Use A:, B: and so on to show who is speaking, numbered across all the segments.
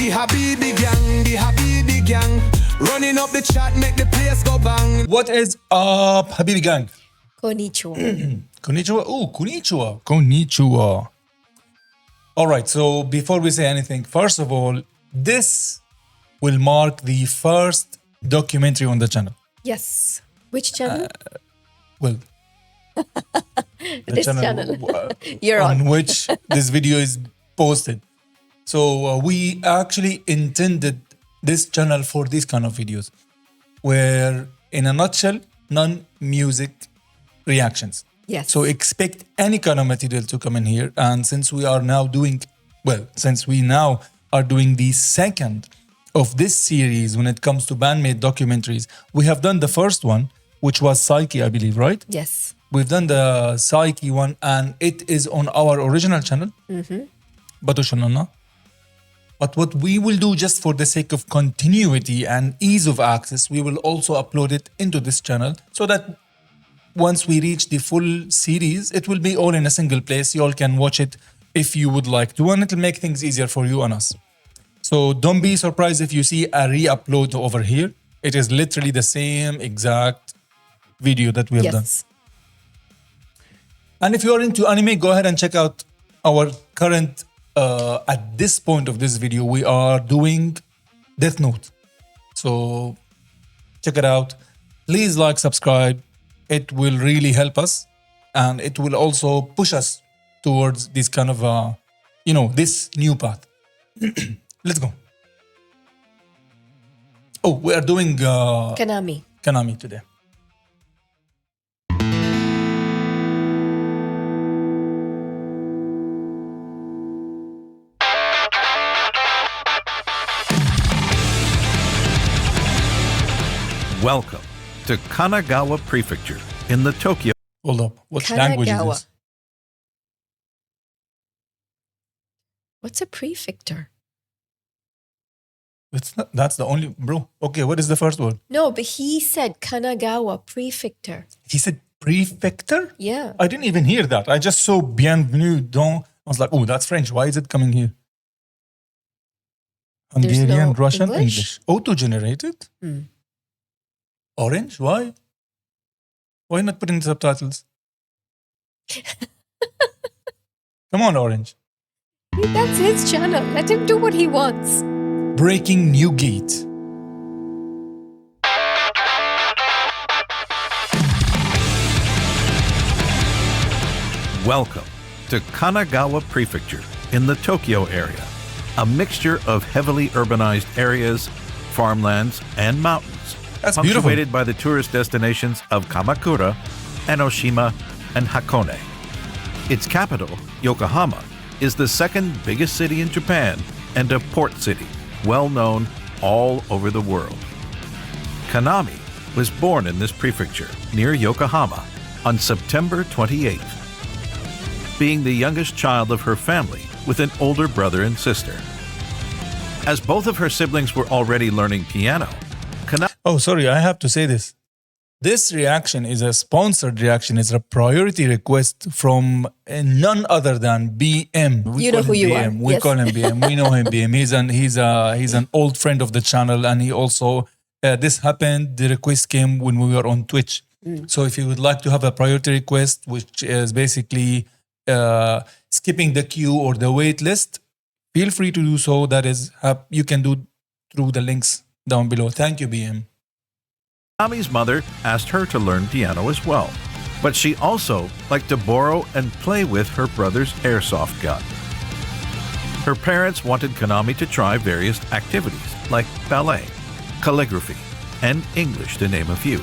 A: The Habibi gang, running up the chat, make the place go bang.
B: What is up, Habibi Gang?
C: Konnichiwa.
B: Konnichiwa. Oh, konnichiwa. Konnichiwa. All right, so before we say anything, first of all, this will mark the first documentary on the channel.
C: Yes. Which channel?
B: Well, the
C: This channel. You're
B: on
C: on.
B: which this video is posted. So we actually intended this channel for these kind of videos, where in a nutshell, non-music reactions.
C: Yes.
B: So expect any kind of material to come in here. And since we are now doing, since we now are doing the second of this series when it comes to Band-Maid documentaries, we have done the first one, which was Saiki, I believe, right?
C: Yes.
B: We've done the Saiki one, and it is on our original channel, Batu Shanana. But what we will do, just for the sake of continuity and ease of access, we will also upload it into this channel so that once we reach the full series, it will be all in a single place. You all can watch it if you would like to, and it'll make things easier for you and us. So don't be surprised if you see a re-upload over here. It is literally the same exact video that we have done.
C: Yes.
B: And if you are into anime, go ahead and check out our current, at this point of this video, we are doing Death Note. So check it out. Please like, subscribe. It will really help us. And it will also push us towards this kind of, this new path. Let's go. Oh, we are doing
C: Kanami
B: today.
D: Welcome to Kanagawa Prefecture in the Tokyo.
B: Hold up. What language is
C: Kanagawa.
B: this?
C: What's a prefecture?
B: It's not, that's the only, bro. Okay, what is the first word?
C: No, but he said Kanagawa prefecture.
B: He said prefecture?
C: Yeah.
B: I didn't even hear that. I just saw bienvenue dans. I was like, oh, that's French. Why is it coming here?
C: There's
B: Hungarian,
C: no
B: Russian,
C: English?
B: English. Auto-generated?
C: Hmm.
B: Orange? Why? Why not putting subtitles? Come on, Orange.
C: That's his channel. Let him do what he wants.
B: Breaking new gate.
D: Welcome to Kanagawa Prefecture in the Tokyo area, a mixture of heavily urbanized areas, farmlands, and mountains.
B: That's beautiful.
D: Punctuated by the tourist destinations of Kamakura, Enoshima, and Hakone. Its capital, Yokohama, is the second biggest city in Japan and a port city, well known all over the world. Kanami was born in this prefecture near Yokohama on September 28th, being the youngest child of her family with an older brother and sister. As both of her siblings were already learning piano, Kanami
B: Oh, sorry, I have to say this. This reaction is a sponsored reaction. It's a priority request from none other than BM.
C: You know
B: call
C: who
B: him
C: you
B: BM.
C: are.
B: We
C: Yes.
B: call him BM. We know him BM. He's an old friend of the channel, and he also this happened. The request came when we were on Twitch. So if you would like to have a priority request, which is basically skipping the queue or the wait list, feel free to do so. That is, you can do through the links down below. Thank you, BM.
D: Kanami's mother asked her to learn piano as well, but she also liked to borrow and play with her brother's airsoft gun. Her parents wanted Kanami to try various activities like ballet, calligraphy, and English, to name a few.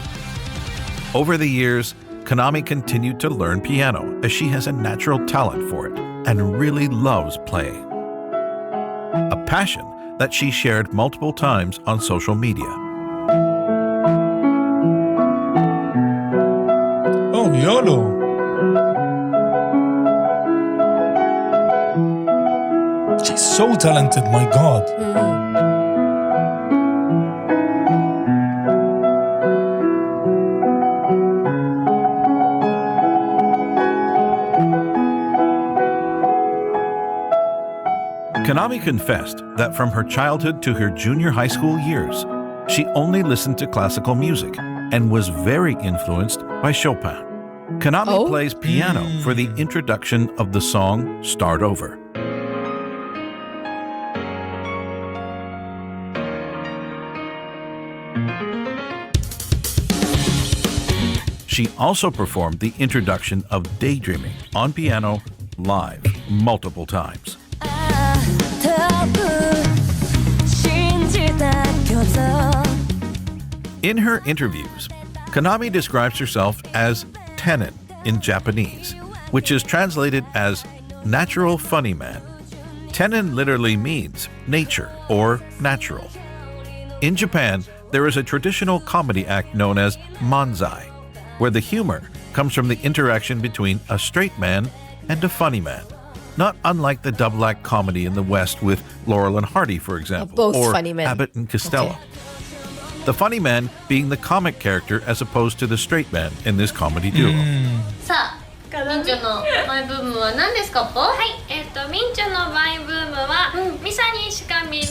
D: Over the years, Kanami continued to learn piano as she has a natural talent for it and really loves playing. A passion that she shared multiple times on social media.
B: Oh, YOLO. She's so talented, my God.
D: Kanami confessed that from her childhood to her junior high school years, she only listened to classical music and was very influenced by Chopin. Kanami plays piano for the introduction of the song Start Over. She also performed the introduction of Daydreaming on piano live multiple times. In her interviews, Kanami describes herself as tenin in Japanese, which is translated as natural funny man. Tenin literally means nature or natural. In Japan, there is a traditional comedy act known as manzai, where the humor comes from the interaction between a straight man and a funny man, not unlike the double act comedy in the West with Laurel and Hardy, for example,
C: both
D: or
C: funny men.
D: Abbott and Costello.
C: Okay.
D: The funny man being the comic character as opposed to the straight man in this comedy duo.
E: さあ、ミンチョのマイブームは何ですかポ？はい、ミンチョのマイブームは、ミサしか見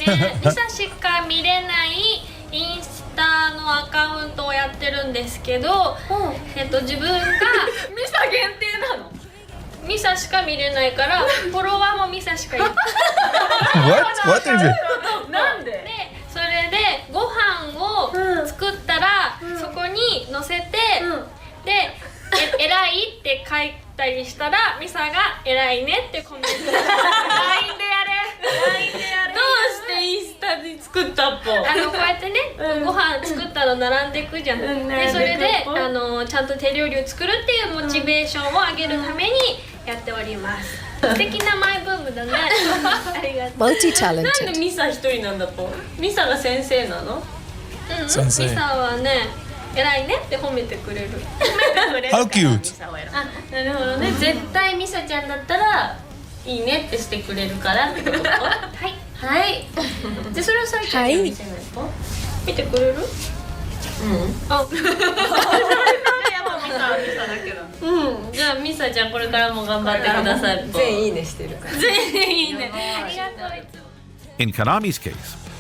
E: れないインスタのアカウントをやってるんですけど、自分がミサ限定なの。ミサしか見れないからフォロワーもミサしかいない。
B: What is it?
E: なんで？で、それでご飯を作ったら、そこに乗せて、で、偉いって書いたりしたらミサが偉いねってコメント。LINE でやれ。どうしてインスタで作ったっぽ？こうやってね、ご飯作ったの並んでいくじゃん。で、それでちゃんと手料理を作るっていうモチベーションを上げるためにやっております。素敵なマイブームだね。ありがとう。
C: Multi-talented.
F: なんでミサ一人なんだぽ？ミサが先生なの？
B: 先生。
E: ミサはね、偉いねって褒めてくれる。
B: How cute.
F: あ、なるほどね。絶対ミサちゃんだったらいいねってしてくれるからってこと？はいはい。でそれをサイちゃんに見せないと？見てくれる？あ。ミサだけど。じゃあミサちゃんこれからも頑張ってください。
G: 全員いいねしてるから。
F: 全員いいね。ありがとう。
D: In Kanami's case,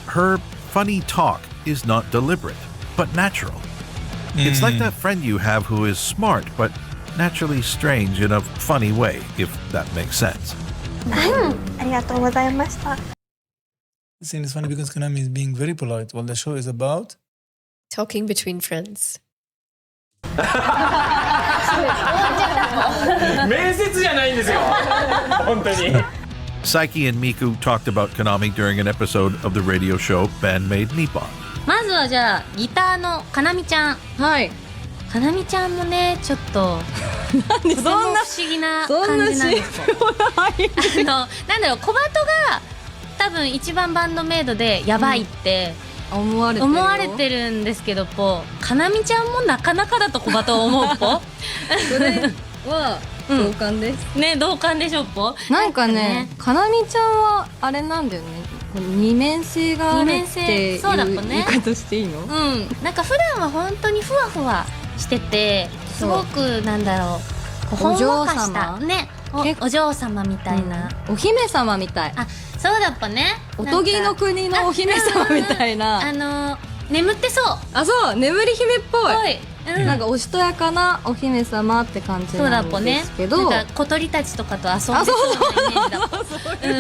D: her funny talk is not deliberate, but natural. It's like that friend you have who is smart, but naturally strange in a funny way, if that makes sense.
H: ありがとうございました。
B: The scene is funny because Kanami is being very polite while the show is about
C: Talking between friends.
I: 面接じゃないんですよ本当に
D: Saiki and Miku talked about Kanami during an episode of the radio show Band-Maid Nippon.
E: まずはじゃあギターのかなみちゃん。
G: はい。
E: かなみちゃんもねちょっととても不思議な感じなんですよ。なんだろう、小鳩が多分一番バンドメイドでやばいって
G: 思われてる
E: んですけど、かなみちゃんもなかなかだと小鳩思うぽ。
G: それは同感です、
E: ね、同感でしょぽ。
G: なんかね、かなみちゃんはあれなんだよね、この二面性があるっていう
E: そうだぽね。
G: 言い方していいの？
E: なんか普段は本当にふわふわしてて、すごくなんだろう、ほんわかしたね、お嬢様みたいな、
G: お姫様みたい。
E: あ、そうだっぱね。
G: おとぎの国のお姫様みたいな。
E: 眠ってそう。
G: あ、そう、眠り姫っぽい。
E: うん、
G: なんかおしとやかなお姫様って感じなんですけど、
E: なんか小鳥たちとかと遊んでそうなイメージだもん。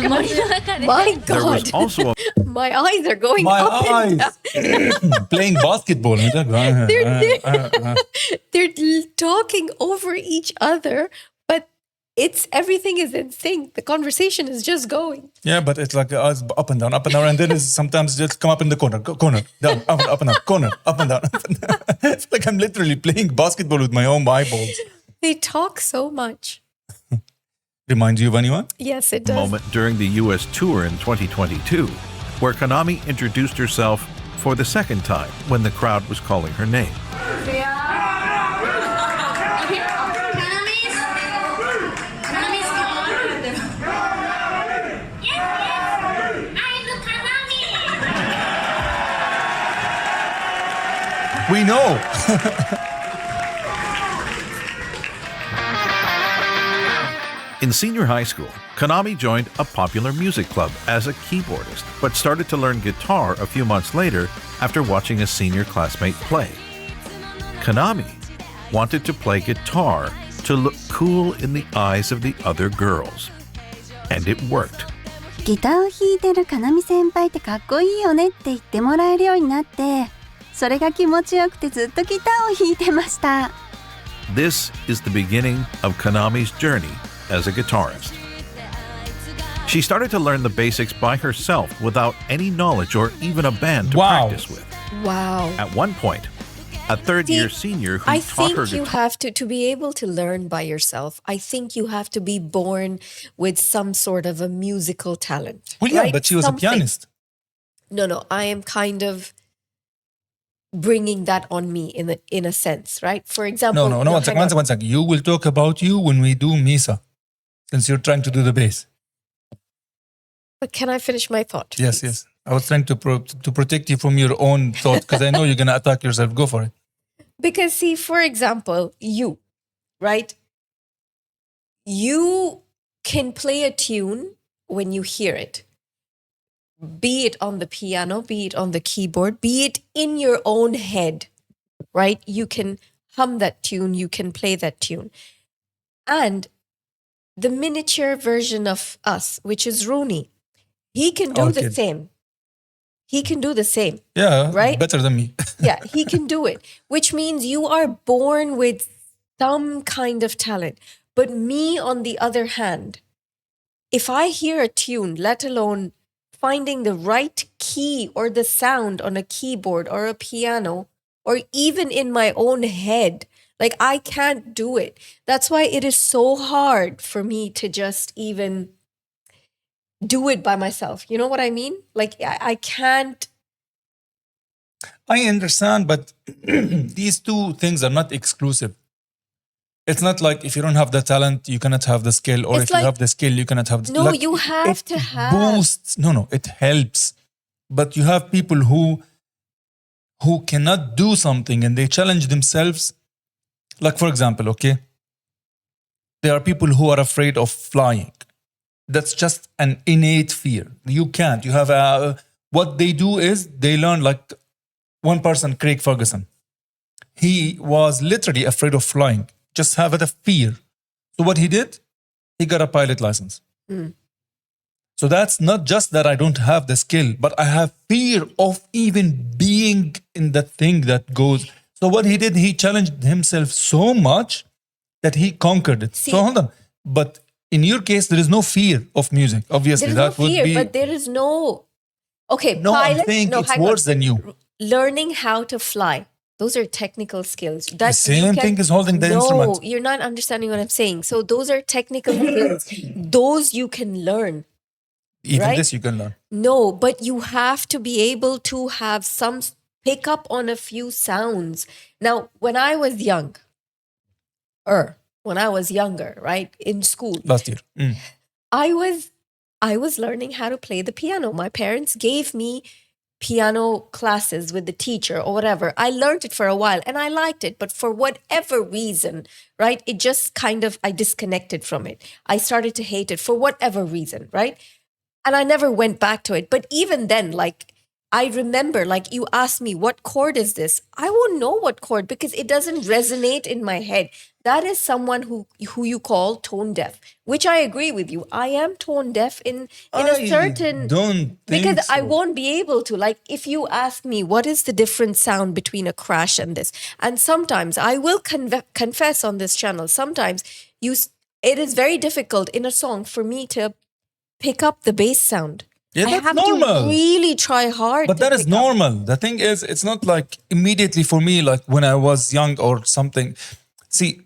E: 森の中で。
C: My
D: There was
C: God.
D: also a
C: My eyes are going
B: my
C: up and down.
B: eyes playing basketball.
C: They're talking over each other, but everything is in sync. The conversation is just going.
B: Yeah, but it's like up and down, and then it's sometimes just come up in the corner, down, up and down, corner, up and down. It's like I'm literally playing basketball with my own eyeballs.
C: They talk so much.
B: Reminds you of anyone?
C: Yes, it does.
D: moment during the US tour in 2022 where Kanami introduced herself for the second time when the crowd was calling her name.
B: We know.
D: In senior high school, Kanami joined a popular music club as a keyboardist, but started to learn guitar a few months later after watching a senior classmate play. Kanami wanted to play guitar to look cool in the eyes of the other girls. And it worked.
J: ギターを弾いてるかなみ先輩ってかっこいいよねって言ってもらえるようになって、それが気持ちよくてずっとギターを弾いてました。
D: This is the beginning of Kanami's journey as a guitarist. She started to learn the basics by herself without any knowledge or even a band to practice with.
C: Wow.
D: At one point, a third-year senior who
C: I
D: taught her
C: think you
D: guitar.
C: have to be able to learn by yourself. I think you have to be born with some sort of a musical talent.
B: Well, yeah,
C: right?
B: but she was
C: Something.
B: a pianist.
C: No, I am kind of bringing that on me in a sense, right? For example,
B: No, one second. You will talk about you when we do Misa, since you're trying to do the bass.
C: But can I finish my thought?
B: Yes. I was trying to protect you from your own thought because I know you're going to attack yourself. Go for it.
C: Because see, for example, you, right? You can play a tune when you hear it. Be it on the piano, be it on the keyboard, be it in your own head, right? You can hum that tune, you can play that tune. And the miniature version of us, which is Rooney, he can do the same. He can do the same.
B: Yeah,
C: right?
B: Better than me.
C: Yeah, he can do it, which means you are born with some kind of talent. But me, on the other hand, if I hear a tune, let alone finding the right key or the sound on a keyboard or a piano, or even in my own head, like I can't do it. That's why it is so hard for me to just even do it by myself. You know what I mean? Like I can't.
B: I understand, but these two things are not exclusive. It's not like if you don't have the talent, you cannot have the skill, or
C: It's
B: if
C: like-
B: you have the skill, you cannot have the
C: No,
B: like,
C: you have
B: it
C: to have.
B: boosts. No, it helps. But you have people who cannot do something and they challenge themselves. Like, for example, okay, there are people who are afraid of flying. That's just an innate fear. You can't. You have what they do is they learn, like one person, Craig Ferguson. He was literally afraid of flying, just have a fear. So what he did, he got a pilot license. So that's not just that I don't have the skill, but I have fear of even being in the thing that goes. So what he did, he challenged himself so much that he conquered it.
C: See-
B: So hold on. But in your case, there is no fear of music. Obviously,
C: There is no
B: that would
C: fear,
B: be.
C: but there is no. Okay,
B: No, I'm
C: pilot.
B: saying
C: no,
B: it's
C: hang
B: worse
C: on.
B: than you.
C: Learning how to fly. Those are technical skills. That
B: The
C: you
B: same
C: can-
B: thing is holding the
C: no,
B: instrument.
C: you're not understanding what I'm saying. So those are technical skills. Those you can learn.
B: Even
C: right?
B: this you can learn.
C: No, but you have to be able to have some pick up on a few sounds. Now, when I was younger, right, in school,
B: Last year.
C: I was learning how to play the piano. My parents gave me piano classes with the teacher or whatever. I learned it for a while and I liked it, but for whatever reason, right, it just kind of, I disconnected from it. I started to hate it for whatever reason, right? And I never went back to it. But even then, like, I remember, like, you asked me, what chord is this? I won't know what chord because it doesn't resonate in my head. That is someone who you call tone deaf, which I agree with you. I am tone deaf in a certain...
B: don't think
C: Because I
B: so.
C: won't be able to. Like, if you ask me, what is the different sound between a crash and this? And sometimes, I will confess on this channel, sometimes it is very difficult in a song for me to pick up the bass sound.
B: Yeah,
C: I
B: that's
C: have
B: normal.
C: to really try hard.
B: But
C: to
B: that is
C: pick up.
B: normal. The thing is, it's not like immediately for me, like when I was young or something. See,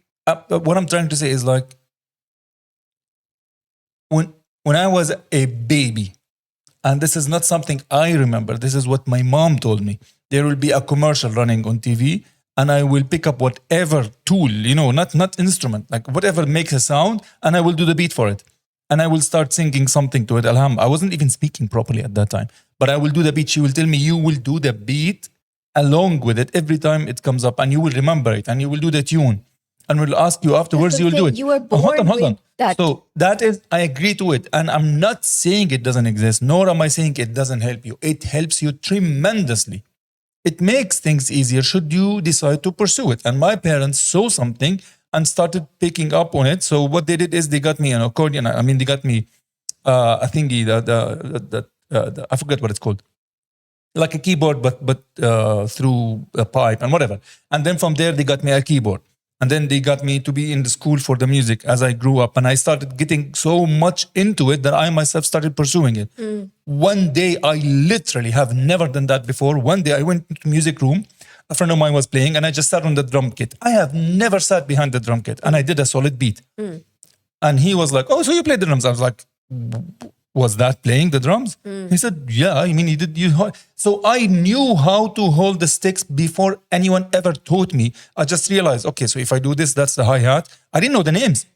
B: what I'm trying to say is like when I was a baby, and this is not something I remember, this is what my mom told me. There will be a commercial running on TV, and I will pick up whatever tool, not instrument, like whatever makes a sound, and I will do the beat for it. And I will start singing something to it. I wasn't even speaking properly at that time. But I will do the beat. She will tell me, you will do the beat along with it every time it comes up. And you will remember it. And you will do the tune. and we'll ask you afterwards,
C: That's
B: you
C: the
B: will do
C: thing.
B: it.
C: You were
B: Hold on,
C: born
B: hold on.
C: with that.
B: So that is, I agree to it. And I'm not saying it doesn't exist, nor am I saying it doesn't help you. It helps you tremendously. It makes things easier should you decide to pursue it. And my parents saw something and started picking up on it. So what they did is they got me an accordion. I mean, they got me a thingy, I forget what it's called. Like a keyboard, but through a pipe and whatever. And then from there, they got me a keyboard. And then they got me to be in the school for the music as I grew up. And I started getting so much into it that I myself started pursuing it. One day, I literally have never done that before. One day, I went into the music room. A friend of mine was playing and I just sat on the drum kit. I have never sat behind the drum kit. And I did a solid beat. And he was like, oh, so you played the drums? I was like, was that playing the drums? He said, yeah, I mean, he did. So I knew how to hold the sticks before anyone ever taught me. I just realized, okay, so if I do this, that's the hi-hat. I didn't know the names.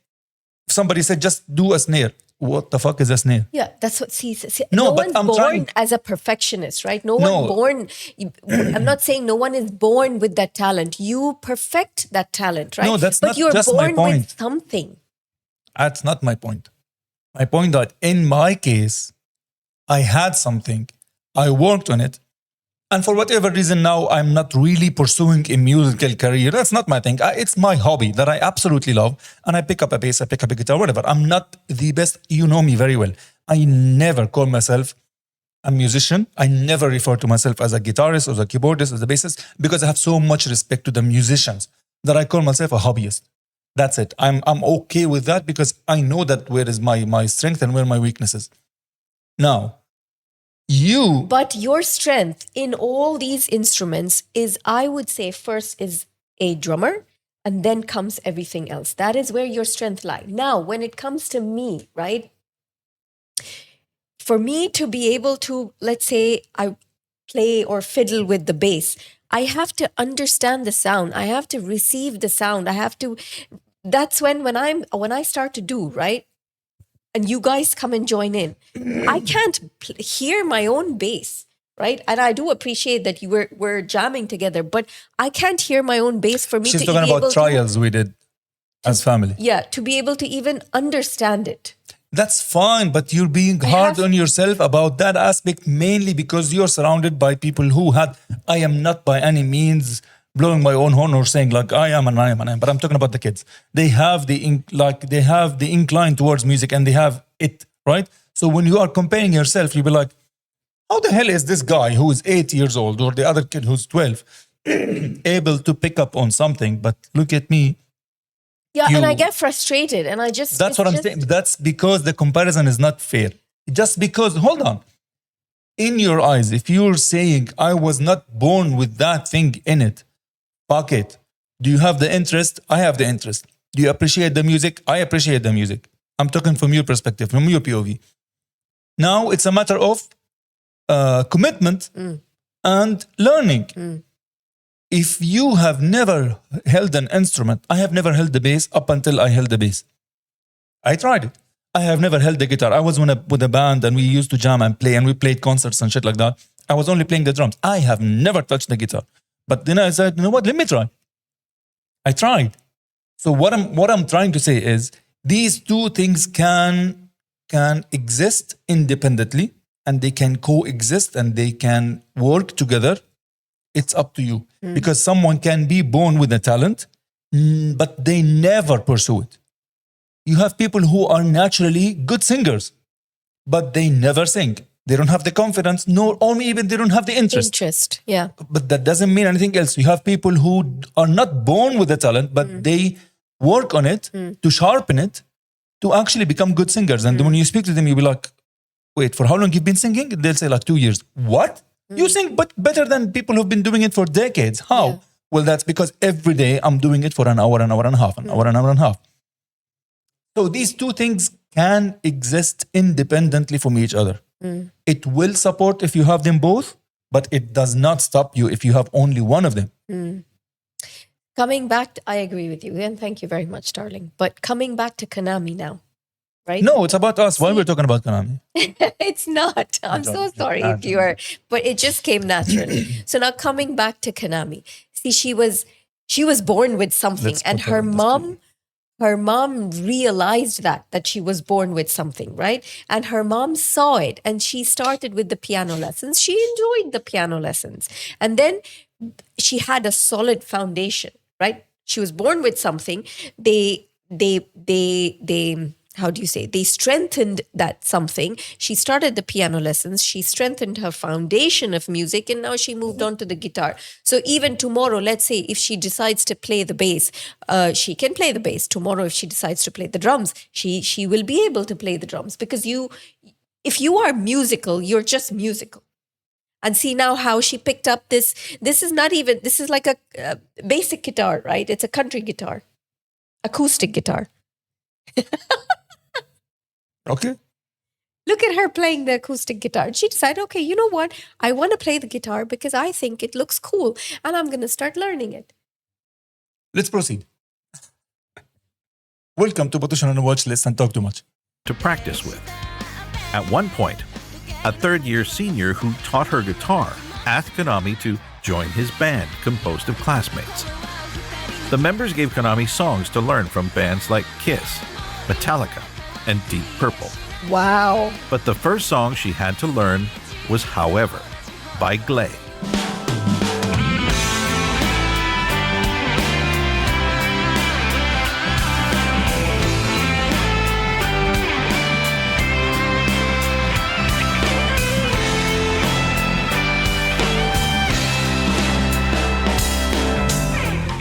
B: If somebody said, just do a snare. What the fuck is a snare?
C: Yeah, that's what. See,
B: No,
C: no
B: but
C: one's
B: I'm
C: born
B: trying-
C: as a perfectionist, right? No
B: No.
C: one born. I'm not saying no one is born with that talent. You perfect that talent, right?
B: No, that's
C: but
B: not
C: you're
B: just my
C: born
B: point.
C: with something.
B: That's not my point. My point that in my case, I had something, I worked on it, and for whatever reason now I'm not really pursuing a musical career. That's not my thing. It's my hobby that I absolutely love, and I pick up a bass, I pick up a guitar, whatever. I'm not the best. You know me very well. I never call myself a musician. I never refer to myself as a guitarist, as a keyboardist, as a bassist, because I have so much respect to the musicians that I call myself a hobbyist. That's it. I'm okay with that because I know that where is my strength and where my weakness is. Now,
C: But your strength in all these instruments is, I would say, first is a drummer, and then comes everything else. That is where your strength lies. Now, when it comes to me, right? For me to be able to, let's say, I play or fiddle with the bass, I have to understand the sound. I have to receive the sound. I have to. That's when I start to do, right? And you guys come and join in. I can't hear my own bass, right? And I do appreciate that we're jamming together, but I can't hear my own bass for me
B: she's
C: to
B: talking
C: be able
B: about trials we did as family.
C: to be able to even understand it.
B: That's fine, but you're being hard on yourself about that aspect mainly because you're surrounded by people who had. I am not by any means blowing my own horn or saying like I am, but I'm talking about the kids. They have the incline towards music and they have it, right? So when you are comparing yourself, you'll be like, how the hell is this guy who is 8 years old or the other kid who's 12 able to pick up on something? But look at me.
C: Yeah, and I get frustrated, and I just.
B: That's what I'm saying. That's because the comparison is not fair. Just because, hold on. In your eyes, if you're saying I was not born with that thing in it, fuck it. Do you have the interest? I have the interest. Do you appreciate the music? I appreciate the music. I'm talking from your perspective, from your POV. Now it's a matter of commitment and learning. If you have never held an instrument, I have never held the bass up until I held the bass. I tried it. I have never held the guitar. I was with a band and we used to jam and play and we played concerts and shit like that. I was only playing the drums. I have never touched the guitar. But then I said, you know what, let me try. I tried. So what I'm trying to say is these two things can exist independently and they can coexist and they can work together. It's up to you. Because someone can be born with a talent, but they never pursue it. You have people who are naturally good singers, but they never sing. They don't have the confidence, nor even they don't have the interest.
C: Yeah.
B: But that doesn't mean anything else. You have people who are not born with the talent, but they work on it to sharpen it to actually become good singers. And when you speak to them, you'll be like, wait, for how long you've been singing? They'll say like 2 years. What? You sing but better than people who've been doing it for decades. How? Yeah. Well, that's because every day I'm doing it for an hour and a half. So these two things can exist independently from each other. It will support if you have them both, but it does not stop you if you have only one of them.
C: Coming back, I agree with you. And thank you very much, darling. But coming back to Kanami now, right?
B: No, it's about us. Why we're talking about Kanami?
C: It's not. I'm so sorry if you are, but it just came naturally. So now coming back to Kanami. See, she was She was born with something,
B: Let's
C: and
B: put her
C: her mom realized that she was born with something, right? And her mom saw it, and she started with the piano lessons. She enjoyed the piano lessons, and then she had a solid foundation, right? She was born with something. They how do you say, they strengthened that something. She started the piano lessons, she strengthened her foundation of music, and now she moved on to the guitar. So even tomorrow, let's say if she decides to play the bass, she can play the bass. Tomorrow, if she decides to play the drums, she will be able to play the drums, because if you are musical, you're just musical. And see now how she picked up this is not even, this is like a basic guitar, right? It's a country guitar, acoustic guitar.
B: Okay.
C: Look at her playing the acoustic guitar. She decided, okay, you know what? I want to play the guitar because I think it looks cool, and I'm going to start learning it.
B: Let's proceed. Welcome to Position on the Watch List and Talk Too Much.
D: To practice with. At one point, a third-year senior who taught her guitar asked Kanami to join his band composed of classmates. The members gave Kanami songs to learn from bands like Kiss, Metallica, and Deep Purple.
C: Wow.
D: But the first song she had to learn was However by Glay.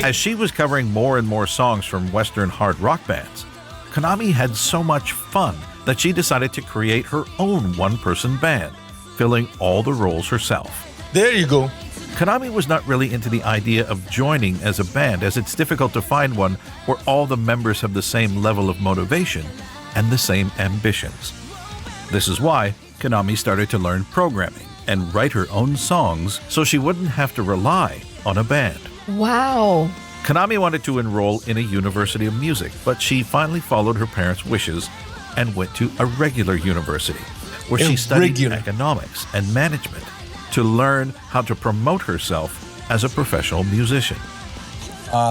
D: As she was covering more and more songs from Western hard rock bands, Kanami had so much fun that she decided to create her own one-person band, filling all the roles herself.
B: There you go.
D: Kanami was not really into the idea of joining as a band, as it's difficult to find one where all the members have the same level of motivation and the same ambitions. This is why Kanami started to learn programming and write her own songs so she wouldn't have to rely on a band.
C: Wow.
D: Kanami wanted to enroll in a university of music, but she finally followed her parents' wishes and went to a regular university, where she studied economics and management to learn how to promote herself as a professional musician.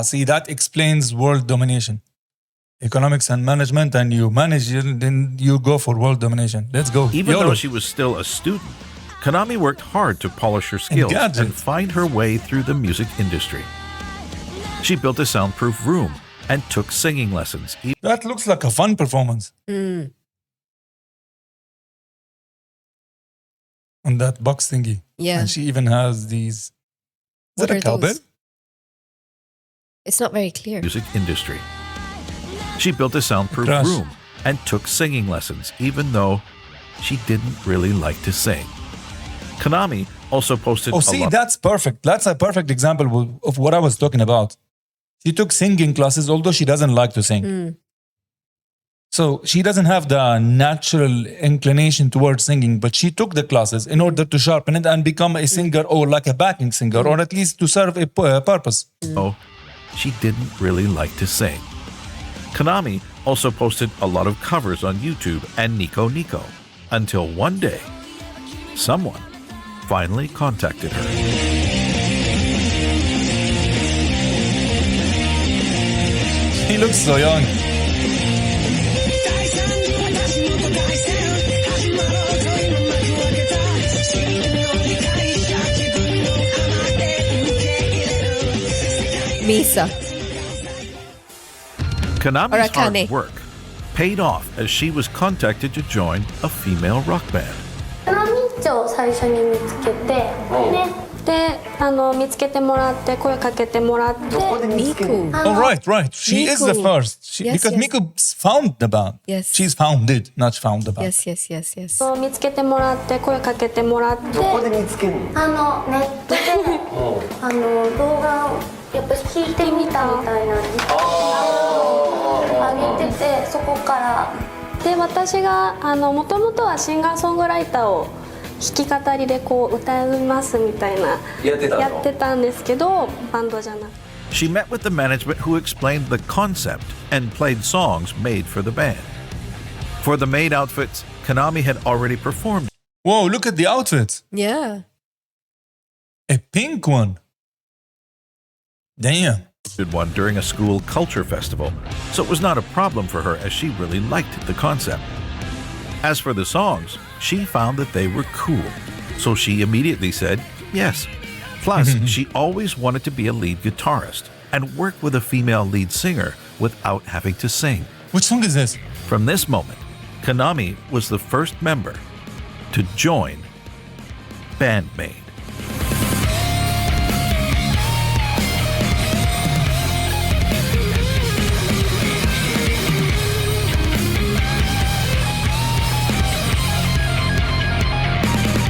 B: See, that explains world domination. Economics and management, and you manage, then you go for world domination. Let's go.
D: Even though she was still a student, Kanami worked hard to polish her skills and find her way through the music industry. She built a soundproof room and took singing lessons.
B: That looks like a fun performance.
C: Mm.
B: On that box thingy.
C: Yeah.
B: And she even has these. Is
C: What
B: that a
C: are
B: cowbell?
C: those? It's not very clear.
D: Music industry. She built a soundproof room and took singing lessons, even though she didn't really like to sing. Kanami also posted
B: that's perfect. That's a perfect example of what I was talking about. She took singing classes, although she doesn't like to sing.
C: Mm.
B: So she doesn't have the natural inclination towards singing, but she took the classes in order to sharpen it and become a singer, or like a backing singer, or at least to serve a purpose.
D: Oh, she didn't really like to sing. Kanami also posted a lot of covers on YouTube and Nico Nico, until one day, someone finally contacted her.
B: He looks so young.
C: Misa.
D: Kanami's hard work paid off as she was contacted to join a female rock band.
E: を最初に見つけて、で見つけてもらって声かけてもらって。
C: Miku.
B: Oh, right. She is the first. Because Miku found the band.
C: Yes.
B: She's founded, not found the band.
C: Yes.
E: 見つけてもらって声かけてもらって。どこで見つけるの？ネットで動画をやっぱ弾いてみたみたいなんです。上げててそこから。で私がもともとはシンガーソングライターを弾き語りでこう歌いますみたいなやってたんですけどバンドじゃなくて。
D: She met with the management who explained the concept and played songs made for the band. For the maid outfits, Kanami had already performed.
B: Whoa, look at the outfits.
C: Yeah.
B: A pink one. Damn.
D: did one during a school culture festival, so it was not a problem for her as she really liked the concept. As for the songs, she found that they were cool, so she immediately said yes. Plus, she always wanted to be a lead guitarist and work with a female lead singer without having to sing.
B: Which song is this?
D: From this moment, Kanami was the first member to join Band-Maid.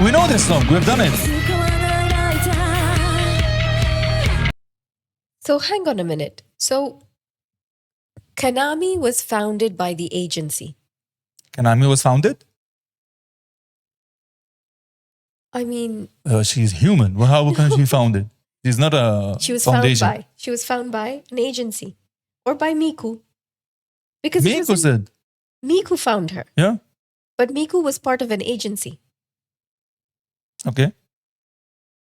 B: We know this song. We've done it.
C: So hang on a minute. So Kanami was founded by the agency.
B: Kanami was founded?
C: I mean,
B: She's human. Well, how can she found it? She's not a
C: she was
B: foundation.
C: found by an agency or by Miku. Because
B: Miku said.
C: Miku found her.
B: Yeah.
C: But Miku was part of an agency.
B: Okay.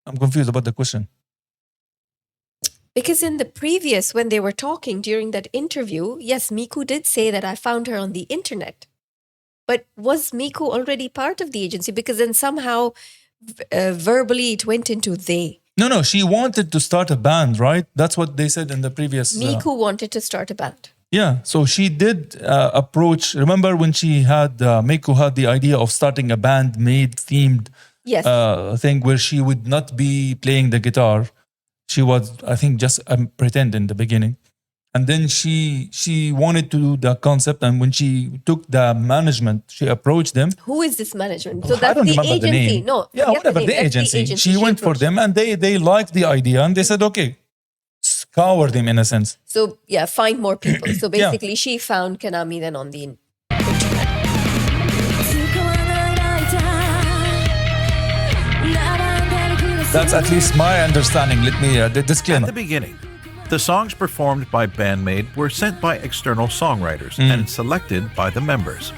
B: I'm confused about the question.
C: Because in the previous, when they were talking during that interview, yes, Miku did say that I found her on the internet. But was Miku already part of the agency? Because then somehow verbally it went into they.
B: No. She wanted to start a band, right? That's what they said in the previous.
C: Miku wanted to start a band.
B: Yeah. So she did approach. Remember when she had, Miku had the idea of starting a Band-Maid themed
C: Yes.
B: thing where she would not be playing the guitar. She was, I think, just pretend in the beginning. And then she wanted to do the concept. And when she took the management, she approached them.
C: Who is this management?
B: I
C: So that's
B: don't
C: the
B: remember
C: agency.
B: the name.
C: No.
B: Yeah,
C: forget
B: whatever,
C: name.
B: the
C: That's
B: agency. She went for
C: approached.
B: them and they liked the idea and they said, okay, scour them in a sense.
C: So yeah, find more people. So
B: Yeah.
C: basically she found Kanami then on the
B: That's at least my understanding. Let me, the
D: At
B: disclaimer.
D: the beginning, the songs performed by Band-Maid were sent by external songwriters and selected by the members.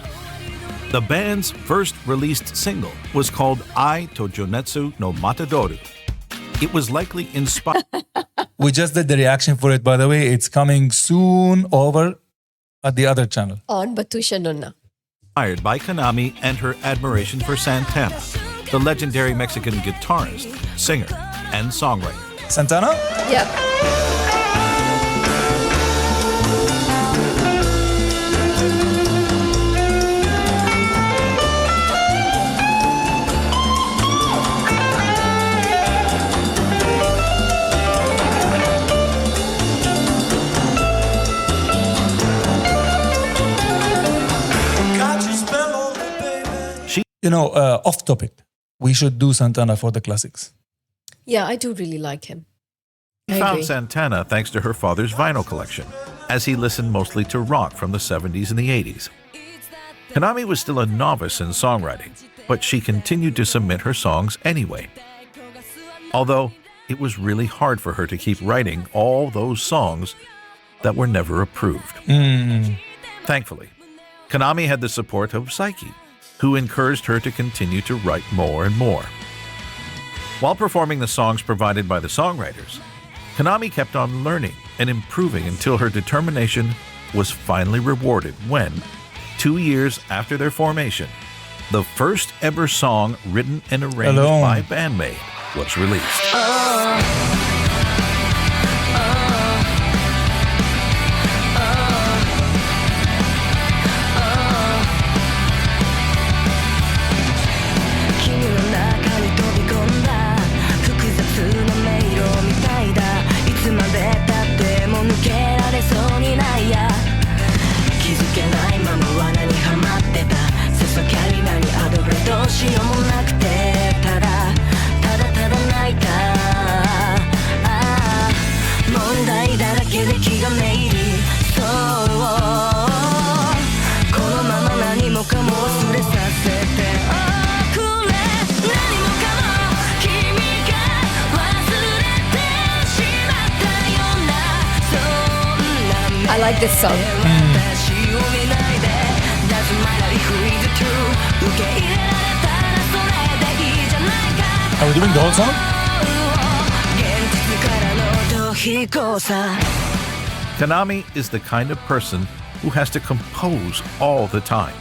D: The band's first released single was called Ai to Jonetsu no Matadoru. It was likely inspired
B: We just did the reaction for it, by the way. It's coming soon over at the other channel.
C: on Batusha Nonna.
D: by Kanami and her admiration for Santana, the legendary Mexican guitarist, singer, and songwriter.
B: Santana?
C: Yeah.
B: You know, off topic. We should do Santana for the classics.
C: Yeah, I do really like him.
D: She
C: I
D: found
C: agree.
D: Santana thanks to her father's vinyl collection, as he listened mostly to rock from the 70s and the 80s. Kanami was still a novice in songwriting, but she continued to submit her songs anyway. Although it was really hard for her to keep writing all those songs that were never approved. Thankfully, Kanami had the support of Saiki, who encouraged her to continue to write more and more. While performing the songs provided by the songwriters, Kanami kept on learning and improving until her determination was finally rewarded when, 2 years after their formation, the first ever song written and arranged
B: Alone.
D: by Band-Maid was released.
C: I like this song.
B: Are we doing the whole song?
D: Kanami is the kind of person who has to compose all the time.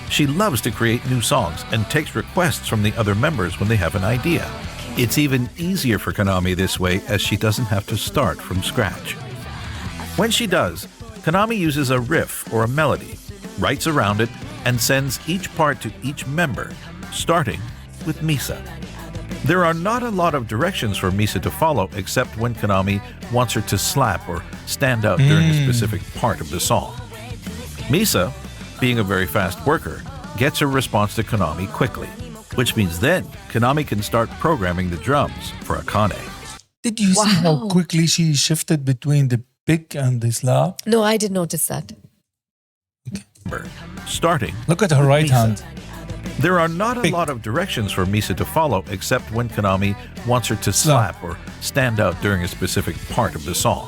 D: She loves to create new songs and takes requests from the other members when they have an idea. It's even easier for Kanami this way as she doesn't have to start from scratch. When she does, Kanami uses a riff or a melody, writes around it, and sends each part to each member, starting with Misa. There are not a lot of directions for Misa to follow except when Kanami wants her to slap or stand out during a specific part of the song. Misa, being a very fast worker, gets her response to Kanami quickly, which means then Kanami can start programming the drums for Akane.
B: Did you see how quickly she shifted between the pick and the slap?
C: No, I did notice that.
D: Starting.
B: Look at her right
D: Misa.
B: hand.
D: There are not a lot of directions for Misa to follow except when Kanami wants her to slap or stand out during a specific part of the song.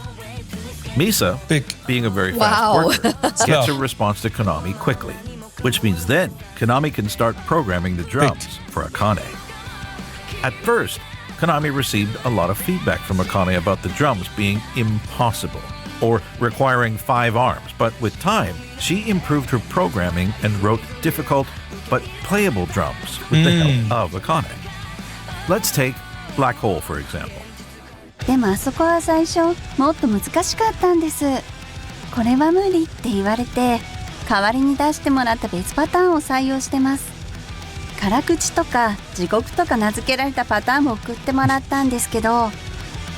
D: Misa, being a very fast worker, gets her response to Kanami quickly, which means then Kanami can start programming the drums for Akane. At first, Kanami received a lot of feedback from Akane about the drums being impossible or requiring 5 arms, but with time, she improved her programming and wrote difficult but playable drums with the help of Akane. Let's take Black Hole, for example.
J: でもあそこは最初もっと難しかったんです。これは無理って言われて代わりに出してもらった別パターンを採用してます。辛口とか地獄とか名付けられたパターンも送ってもらったんですけど、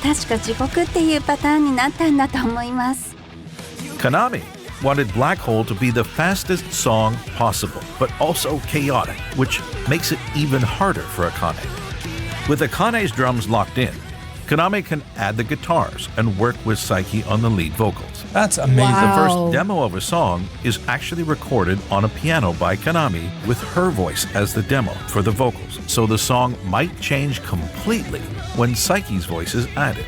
J: 確か地獄っていうパターンになったんだと思います。
D: Kanami wanted Black Hole to be the fastest song possible, but also chaotic, which makes it even harder for Akane. With Akane's drums locked in, Kanami can add the guitars and work with Saiki on the lead vocals.
B: That's amazing.
D: The first demo of a song is actually recorded on a piano by Kanami with her voice as the demo for the vocals, so the song might change completely when Saiki's voice is added.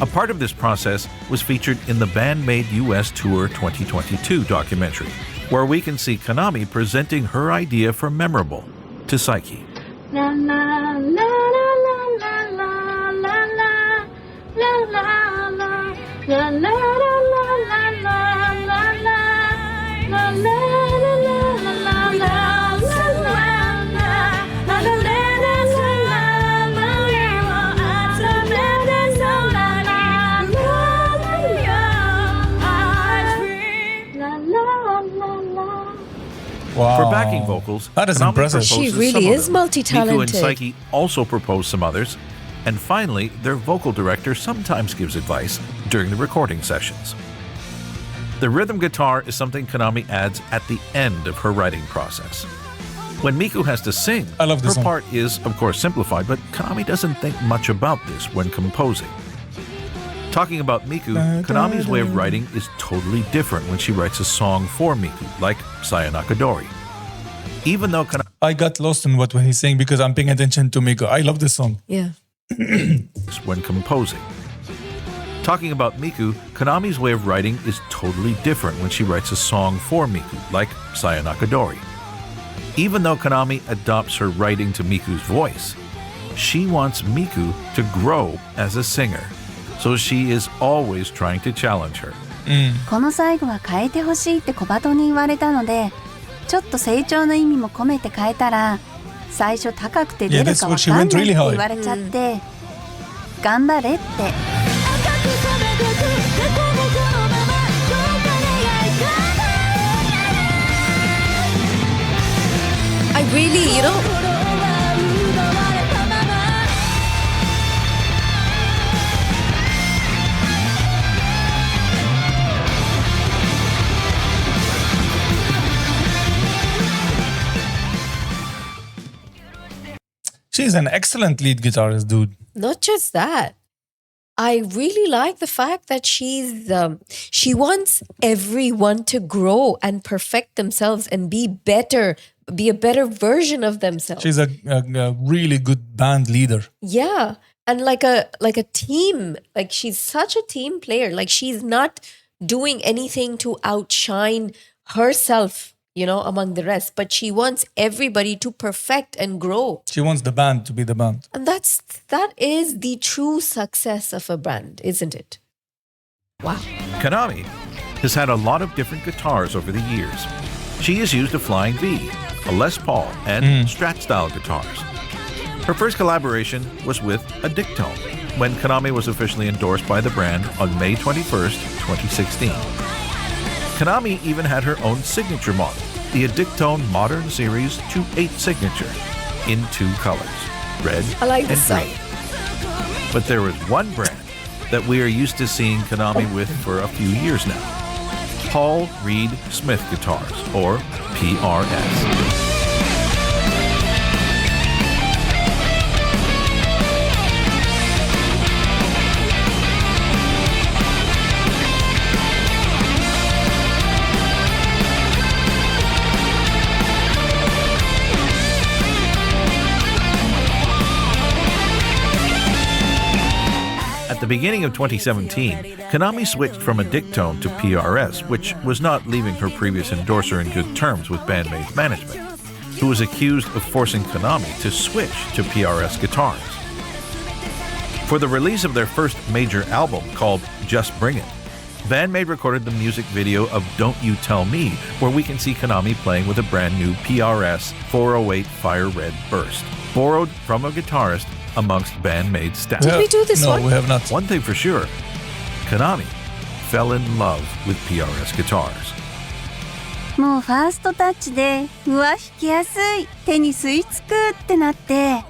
D: A part of this process was featured in the Band-Maid US Tour 2022 documentary, where we can see Kanami presenting her idea for Memorable to Saiki.
F: La la la la la la la la la la la la la la la.
B: Wow.
D: For backing vocals,
B: that is
D: Kanami
B: impressive.
C: She
D: proposes
C: really
D: some of
C: is
D: them.
C: multi-talented.
D: Miku and Saiki also propose some others. And finally, their vocal director sometimes gives advice during the recording sessions. The rhythm guitar is something Kanami adds at the end of her writing process. When Miku has to sing,
B: I love this
D: her
B: song.
D: part is, of course, simplified, but Kanami doesn't think much about this when composing. Talking about Miku, Kanami's way of writing is totally different when she writes a song for Miku, like Sayanakadori. Even though Kanami
B: I got lost in what he's saying because I'm paying attention to Miku. I love this song.
C: Yeah.
D: when composing. Talking about Miku, Kanami's way of writing is totally different when she writes a song for Miku, like Sayanakadori. Even though Kanami adopts her writing to Miku's voice, she wants Miku to grow as a singer, so she is always trying to challenge her.
J: この最後は変えてほしいって小鳩に言われたので、ちょっと成長の意味も込めて変えたら、最初高くて出るかわかんないって言われちゃって、頑張れって。
C: I really,
B: She's an excellent lead guitarist, dude.
C: not just that. I really like the fact that she wants everyone to grow and perfect themselves and be a better version of themselves.
B: She's a really good band leader.
C: Yeah. And like a team, like she's such a team player. Like she's not doing anything to outshine herself, among the rest, but she wants everybody to perfect and grow.
B: She wants the band to be the band.
C: And that is the true success of a band, isn't it? Wow.
D: Kanami has had a lot of different guitars over the years. She has used a Flying V, a Les Paul, and Strat-style guitars. Her first collaboration was with a Dictone when Kanami was officially endorsed by the brand on May 21st, 2016. Kanami even had her own signature model, the Dictone Modern Series 2.8 Signature, in 2 colors, red
C: I like
D: and
C: this song.
D: green. But there is one brand that we are used to seeing Kanami with for a few years now. Paul Reed Smith Guitars, or PRS. At the beginning of 2017, Kanami switched from a Dictone to PRS, which was not leaving her previous endorser in good terms with Band-Maid's management, who was accused of forcing Kanami to switch to PRS guitars. For the release of their first major album called Just Bring It, Band-Maid recorded the music video of Don't You Tell Me, where we can see Kanami playing with a brand new PRS 408 Fire Red Burst, borrowed from a guitarist amongst Band-Maid staff.
C: Did we do this
B: no,
C: one?
B: we have not.
D: One thing for sure, Kanami fell in love with PRS guitars.
J: もうファーストタッチでうわ弾きやすい手に吸い付くってなって、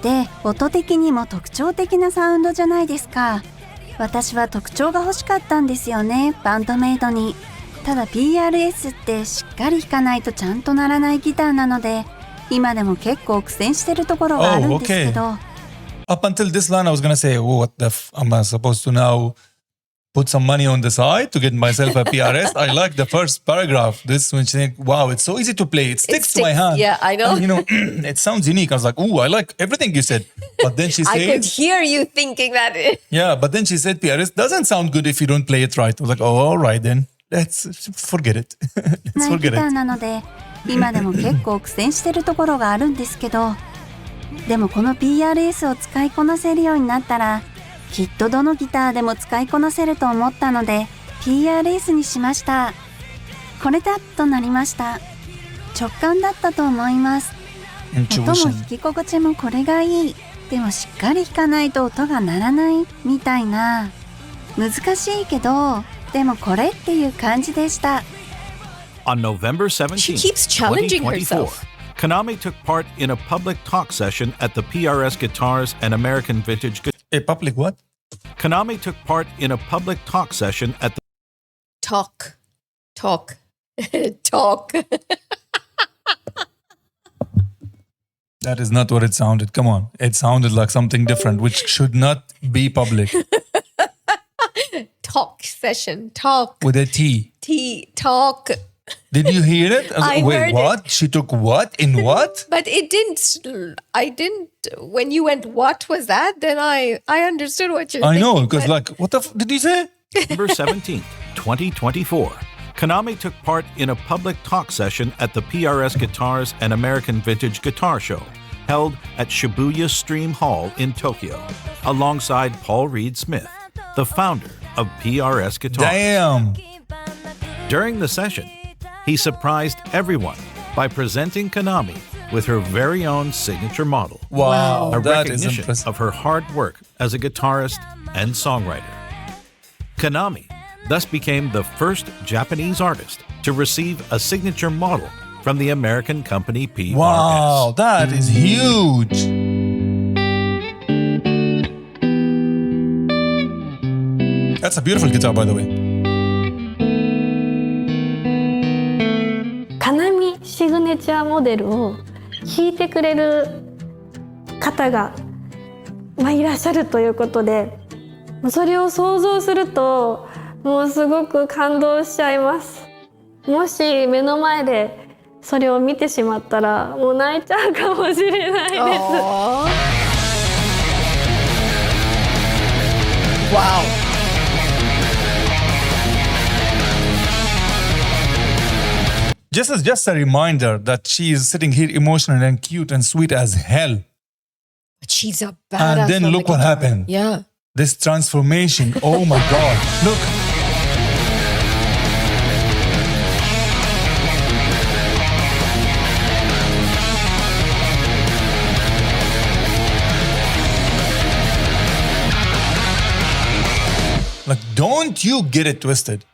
J: で音的にも特徴的なサウンドじゃないですか。私は特徴が欲しかったんですよね、バンドメイドに。ただ PRS ってしっかり弾かないとちゃんと鳴らないギターなので、今でも結構苦戦してるところがあるんですけど。
B: Up until this line, I was gonna say, "Oh, what the am I supposed to now put some money on the side to get myself a PRS?" I like the first paragraph. This when she think, "Wow, it's so easy to play. It sticks to my hand."
C: Yeah, I know.
B: And, it sounds unique. I was like, "Oh, I like everything you said." But then she
C: I could
B: said,
C: hear you thinking that.
B: "Yeah," but then she said, "PRS doesn't sound good if you don't play it right." I was like, "Oh, all right then. Let's forget it. Let's
J: ないギ
B: forget
J: ター
B: it."
J: なので今でも結構苦戦してるところがあるんですけど、でもこの PRS を使いこなせるようになったらきっとどのギターでも使いこなせると思ったので PRS にしました。これだとなりました。直感だったと思います。音も
B: Intuition.
J: 弾き心地もこれがいい。でもしっかり弾かないと音が鳴らないみたいな。難しいけどでもこれっていう感じでした。
D: On November 17,
C: She keeps challenging
D: 2024,
C: herself.
D: Kanami took part in a public talk session at the PRS Guitars and American Vintage
B: A public what?
D: Kanami took part in a public talk session at the
C: Talk.
B: That is not what it sounded. Come on. It sounded like something different, which should not be public.
C: Talk session. Talk.
B: With a T.
C: Talk.
B: Did you hear it? was
C: I
B: like, wait,
C: heard
B: what? She took what? In what?
C: But it didn't. I didn't. When you went, what was that? Then I understood what you're
B: I
C: thinking.
B: know, because
C: but-
B: like, what the did you say?
D: November 17th, 2024. Kanami took part in a public talk session at the PRS Guitars and American Vintage Guitar Show, held at Shibuya Stream Hall in Tokyo, alongside Paul Reed Smith, the founder of PRS Guitars.
B: Damn.
D: During the session, he surprised everyone by presenting Kanami with her very own signature model,
B: Wow,
D: a
B: that is
D: recognition
B: impressive.
D: of her hard work as a guitarist and songwriter. Kanami thus became the first Japanese artist to receive a signature model from the American company PRS.
B: Wow, that is huge. That's a beautiful guitar, by the way.
H: カナミシグネチャーモデルを弾いてくれる方が、いらっしゃるということで、それを想像するともうすごく感動しちゃいます。もし目の前でそれを見てしまったらもう泣いちゃうかもしれないです。
C: Wow.
B: Just a reminder that she is sitting here emotional and cute and sweet as hell.
C: But she's a badass.
B: And then
C: on the
B: look what
C: guitar.
B: happened.
C: Yeah.
B: This transformation. Oh my God. Look. Like, don't you get it twisted.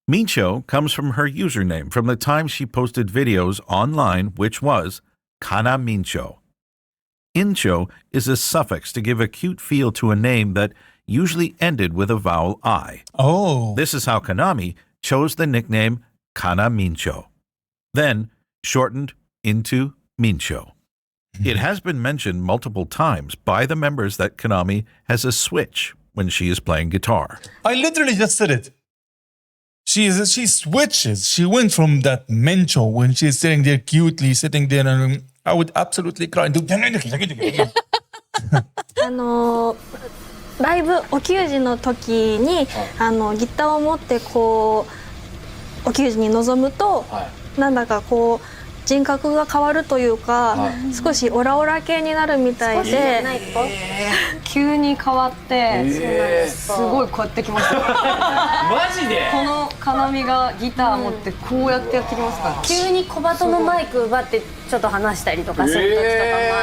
D: Mincho comes from her username from the time she posted videos online, which was Kana Mincho. Incho is a suffix to give a cute feel to a name that usually ended with a vowel I.
B: Oh.
D: This is how Kanami chose the nickname Kana Mincho, then shortened into Mincho. It has been mentioned multiple times by the members that Kanami has a switch when she is playing guitar.
B: I literally just said it. She switches. She went from that Mincho when she's sitting there cutely, sitting there, and I would absolutely cry.
H: ライブお給仕の時にギターを持ってこうお給仕に臨むと、なんだかこう人格が変わるというか、少しオラオラ系になるみたいで、
G: 急に変わって、すごいこうやってきます
I: マジで
G: このKanamiがギター持ってこうやってやってきますから、
F: 急に小鳩のマイク奪ってちょっと話したりとかする時とか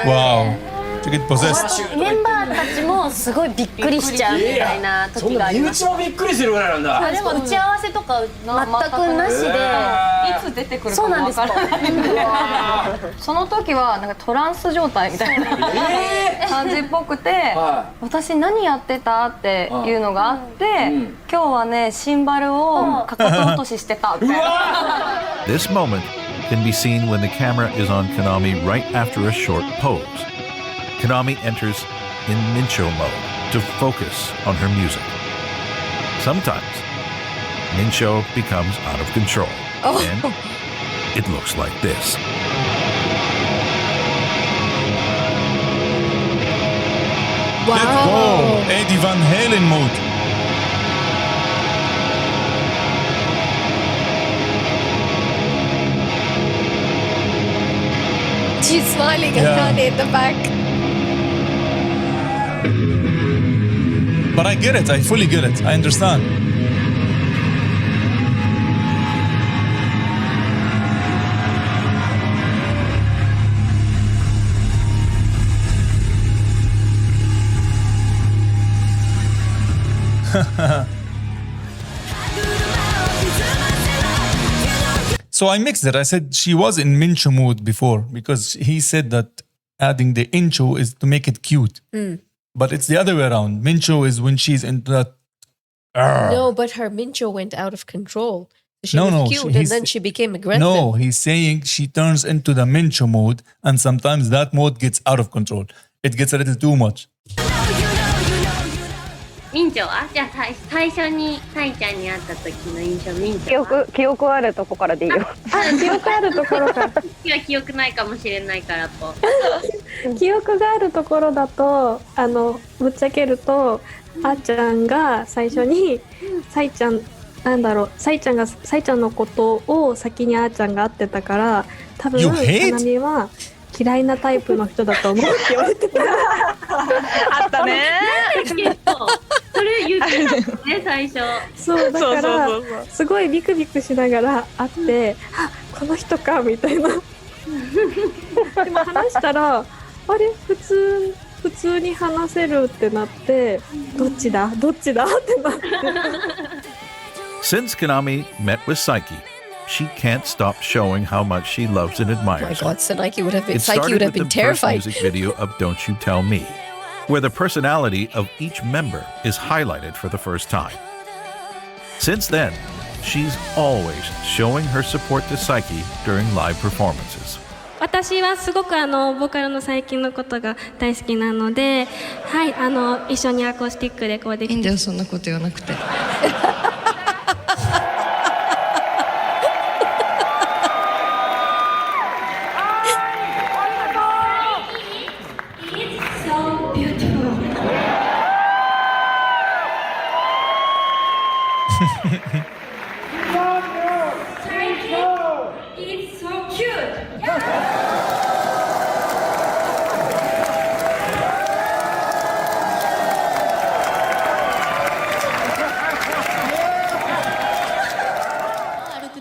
F: もある、
B: Wow. To get possessed.
F: メンバーたちもすごいびっくりしちゃうみたいな時があります。
I: 身内もびっくりするぐらいなんだ。
F: でも打ち合わせとか全くなしで、
G: いつ出てくるかも分からないその時はなんかトランス状態みたいな感じっぽくて、私何やってたっていうのがあって、今日はねシンバルをかかと落とししてたみたいな。
D: This moment can be seen when the camera is on Kanami right after a short pose. Kanami enters in Mincho mode to focus on her music. Sometimes, Mincho becomes out of control, and it looks like this.
B: Let's go. Eddie Van Halen mode.
C: She's smiling at Kanye in the back.
B: But I get it. I fully get it. I understand. So I mixed it. I said she was in Mincho mood before because he said that adding the incho is to make it cute. But it's the other way around. Mincho is when she's into that.
C: No, but her Mincho went out of control. She was cute and then she became aggressive.
B: No, he's saying she turns into the Mincho mode and sometimes that mode gets out of control. It gets a little too much.
E: ミンチョはじゃあ最初にサイちゃんに会った時の印象、ミンチョは
H: 記憶あるとこからでいいよ。記憶あるところから。
E: いや記憶ないかもしれないからと
H: 記憶があるところだとぶっちゃけるとあーちゃんが最初にサイちゃんサイちゃんのことを先にあーちゃんが会ってたから多分Kanamiは嫌いなタイプの人だと思うって言われてた。あったね。
E: それ言ってたね最初。
H: そうだからすごいビクビクしながら会ってあこの人かみたいな。でも話したらあれ普通に話せるってなってどっちだってなって。
D: Since Kanami met with Saiki, she can't stop showing how much she loves and admires
C: Oh my God, Saiki would have been,
D: It started
C: Saiki would have
D: with
C: been
D: the first
C: terrified.
D: music video of Don't You Tell Me, where the personality of each member is highlighted for the first time. Since then, she's always showing her support to Saiki during live performances.
H: 私はすごくボーカルの最近のことが大好きなので、はい一緒にアコースティックでこうできて。いいんだよそんなこと言わなくて。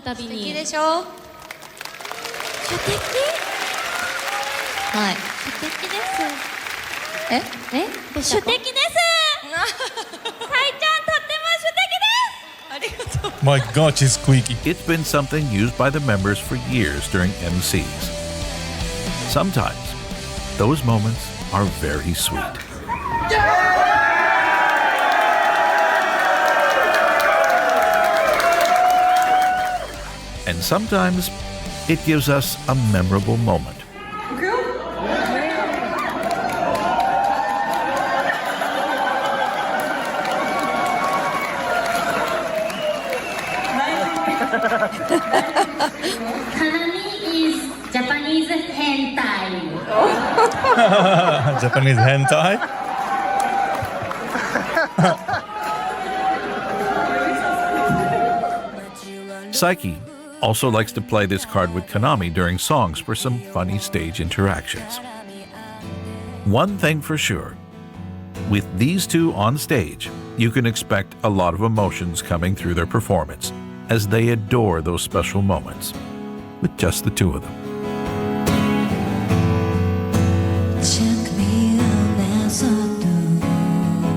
K: 素敵でしょ。素敵。はい。素敵です。素敵です。
B: My God, she's squeaky.
D: It's been something used by the members for years during MCs. Sometimes, those moments are very sweet. And sometimes, it gives us a memorable moment.
E: Kanami is Japanese hentai.
B: Japanese hentai.
D: Saiki also likes to play this card with Kanami during songs for some funny stage interactions. One thing for sure, with these two on stage, you can expect a lot of emotions coming through their performance as they adore those special moments with just the two of them.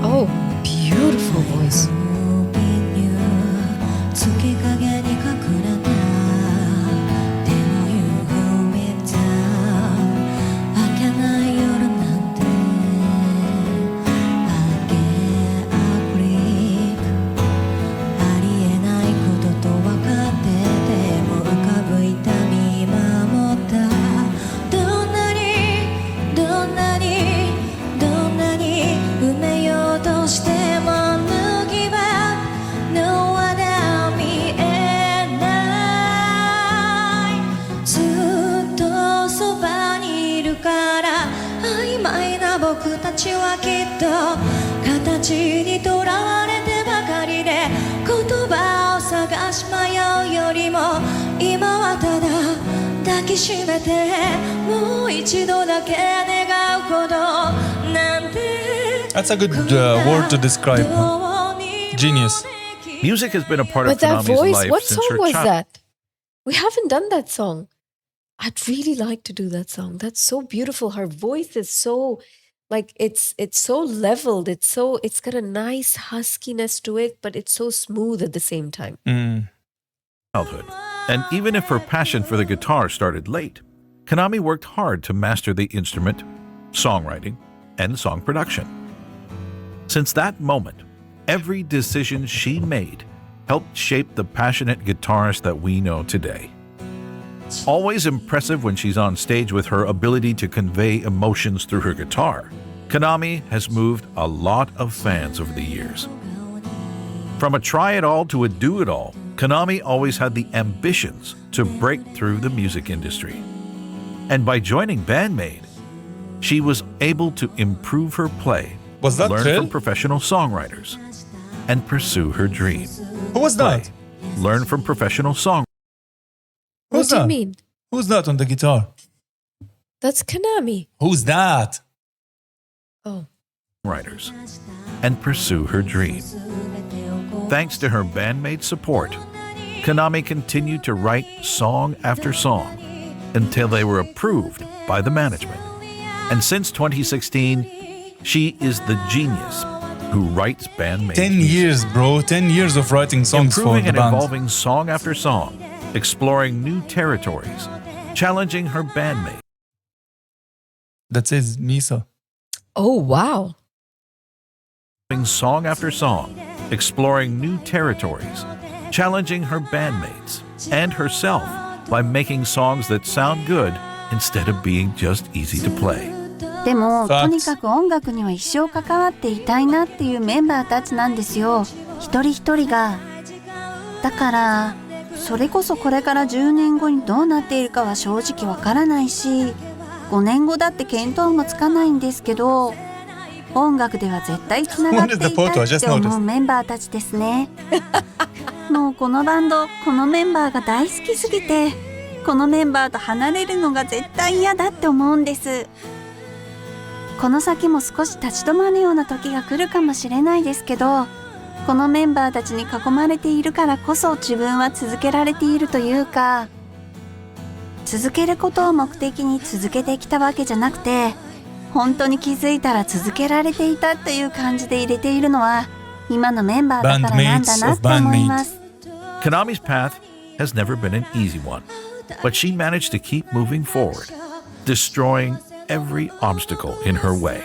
C: Oh, beautiful voice.
B: That's a good word to describe her. Genius.
D: Music has been a part
C: But
D: of
C: that
D: Kanami's
C: voice,
D: life
C: what
D: since
C: song
D: her
C: was
D: childhood.
C: that? We haven't done that song. I'd really like to do that song. That's so beautiful. Her voice is so like it's so leveled. It's got a nice huskiness to it, but it's so smooth at the same time.
D: Childhood. And even if her passion for the guitar started late, Kanami worked hard to master the instrument, songwriting, and song production. Since that moment, every decision she made helped shape the passionate guitarist that we know today. Always impressive when she's on stage with her ability to convey emotions through her guitar, Kanami has moved a lot of fans over the years. From a try-it-all to a do-it-all, Kanami always had the ambitions to break through the music industry. And by joining Band-Maid, she was able to improve her play,
B: Was that
D: learn
B: real?
D: from professional songwriters, and pursue her dream.
B: Who was that?
D: Learn from professional songwriters.
C: What
B: Who's
C: do you
B: that?
C: mean?
B: Who's that on the guitar?
C: That's Kanami.
B: Who's that?
C: Oh.
D: And pursue her dream. Thanks to her bandmate support, Kanami continued to write song after song until they were approved by the management. And since 2016, she is the genius who writes Band-Maid
B: 10
D: music.
B: years, bro. 10 years of writing songs for
D: Improving
B: the
D: and
B: band.
D: evolving song after song, exploring new territories, challenging her bandmate.
B: That says Misa.
C: Oh, wow.
D: Song after song, exploring new territories, challenging her bandmates and herself by making songs that sound good instead of being just easy to play.
J: でも
B: Facts.
J: とにかく音楽には一生関わっていたいなっていうメンバーたちなんですよ、一人一人が。だからそれこそこれから10年後にどうなっているかは正直わからないし、5年後だって見当もつかないんですけど、音楽では絶対つながっていたいって思うメンバーたちですね。もうこのバンド、このメンバーが大好きすぎて、このメンバーと離れるのが絶対嫌だって思うんです。この先も少し立ち止まるような時が来るかもしれないですけど、このメンバーたちに囲まれているからこそ自分は続けられているというか、続けることを目的に続けてきたわけじゃなくて、本当に気づいたら続けられていたっていう感じで入れているのは今のメンバーだからなんだなって思います。
D: Kanami's path has never been an easy one, but she managed to keep moving forward, destroying every obstacle in her way.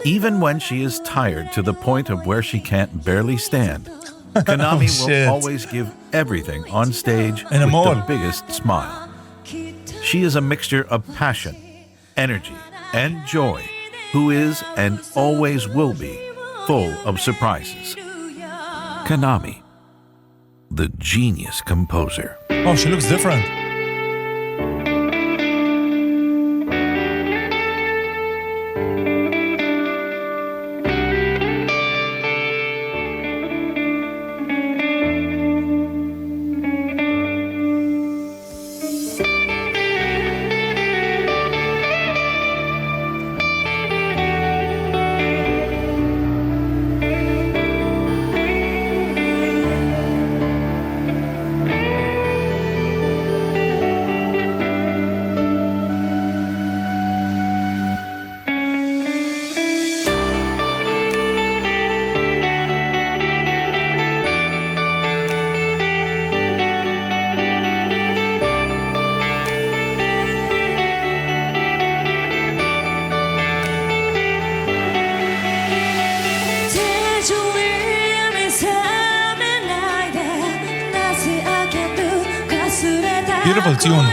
D: Even when she is tired to the point of where she can't barely stand, Kanami will always give everything on stage with the biggest smile. She is a mixture of passion, energy, and joy, who is and always will be full of surprises. Kanami, the genius composer.
B: Oh, she looks different. Beautiful tune.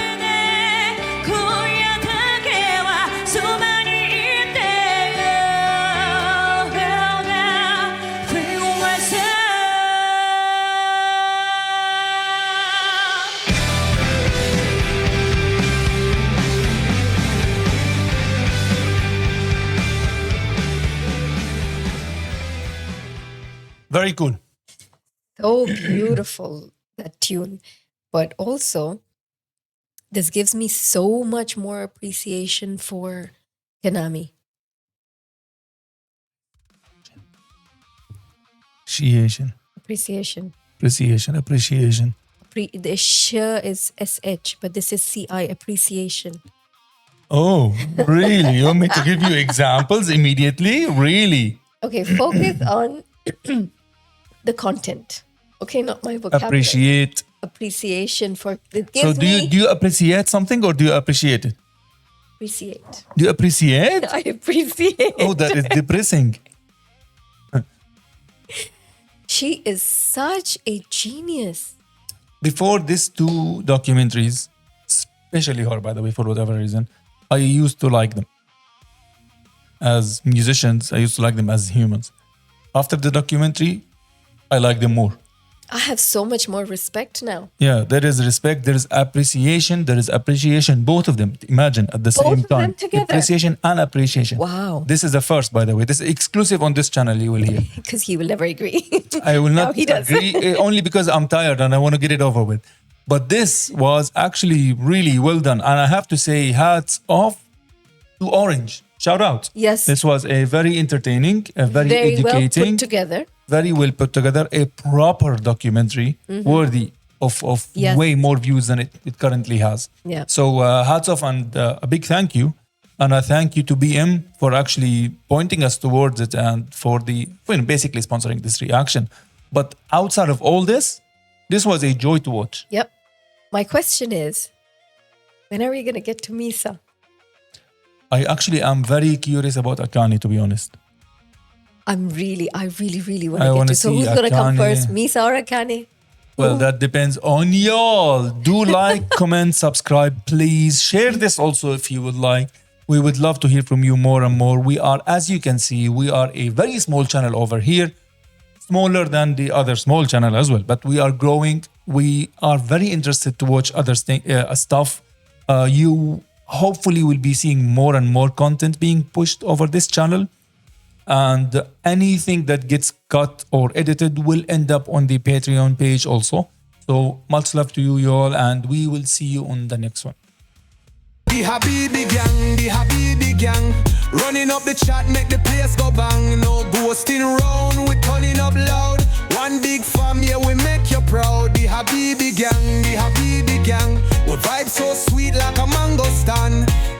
B: Very cool.
C: So beautiful, that tune. But also, this gives me so much more appreciation for Kanami.
B: Appreciation.
C: Appreciation.
B: Appreciation. Appreciation.
C: The sh is SH, but this is CI, appreciation.
B: Oh, really? You want me to give you examples immediately? Really?
C: Okay, focus on the content. Okay, not my vocabulary.
B: Appreciate.
C: Appreciation for it
B: So
C: gives
B: do
C: me
B: you appreciate something or do you appreciate it?
C: appreciate.
B: Do you appreciate?
C: I appreciate.
B: Oh, that is depressing.
C: She is such a genius.
B: Before these two documentaries, especially her, by the way, for whatever reason, I used to like them. As musicians, I used to like them as humans. After the documentary, I like them more.
C: I have so much more respect now.
B: Yeah, there is respect, there is appreciation, both of them. Imagine at the same
C: Both of them
B: time.
C: together.
B: Appreciation and appreciation.
C: Wow.
B: This is the first, by the way. This is exclusive on this channel, you will hear.
C: Because he will never agree.
B: I will
C: No,
B: not
C: he does.
B: agree, only because I'm tired and I want to get it over with. But this was actually really well done. And I have to say, hats off to Orange. Shout out.
C: Yes.
B: This was a very entertaining, a very
C: Very well
B: educating,
C: put together.
B: very well put together, a proper documentary worthy of
C: Yes.
B: way more views than it currently has.
C: Yeah.
B: So hats off and a big thank you. And I thank you to BM for actually pointing us towards it and for basically sponsoring this reaction. But outside of all this was a joy to watch.
C: Yep. My question is, when are we going to get to Misa?
B: I actually am very curious about Akane, to be honest.
C: I really want
B: I
C: to get
B: wanna
C: to. So
B: see
C: who's going to come
B: Akane.
C: first, Misa or Akane?
B: Well, that depends on y'all. Do like, comment, subscribe, please. Share this also if you would like. We would love to hear from you more and more. We are, as you can see, we are a very small channel over here. Smaller than the other small channel as well. But we are growing. We are very interested to watch other stuff. You hopefully will be seeing more and more content being pushed over this channel. And anything that gets cut or edited will end up on the Patreon page also. So much love to you all, and we will see you on the next one.
A: The Habibi gang, running up the chat, make the place go bang. No boasting round, we turning up loud. One big fam, yeah, we make you proud. The Habibi gang, we vibe so sweet like a mango stand.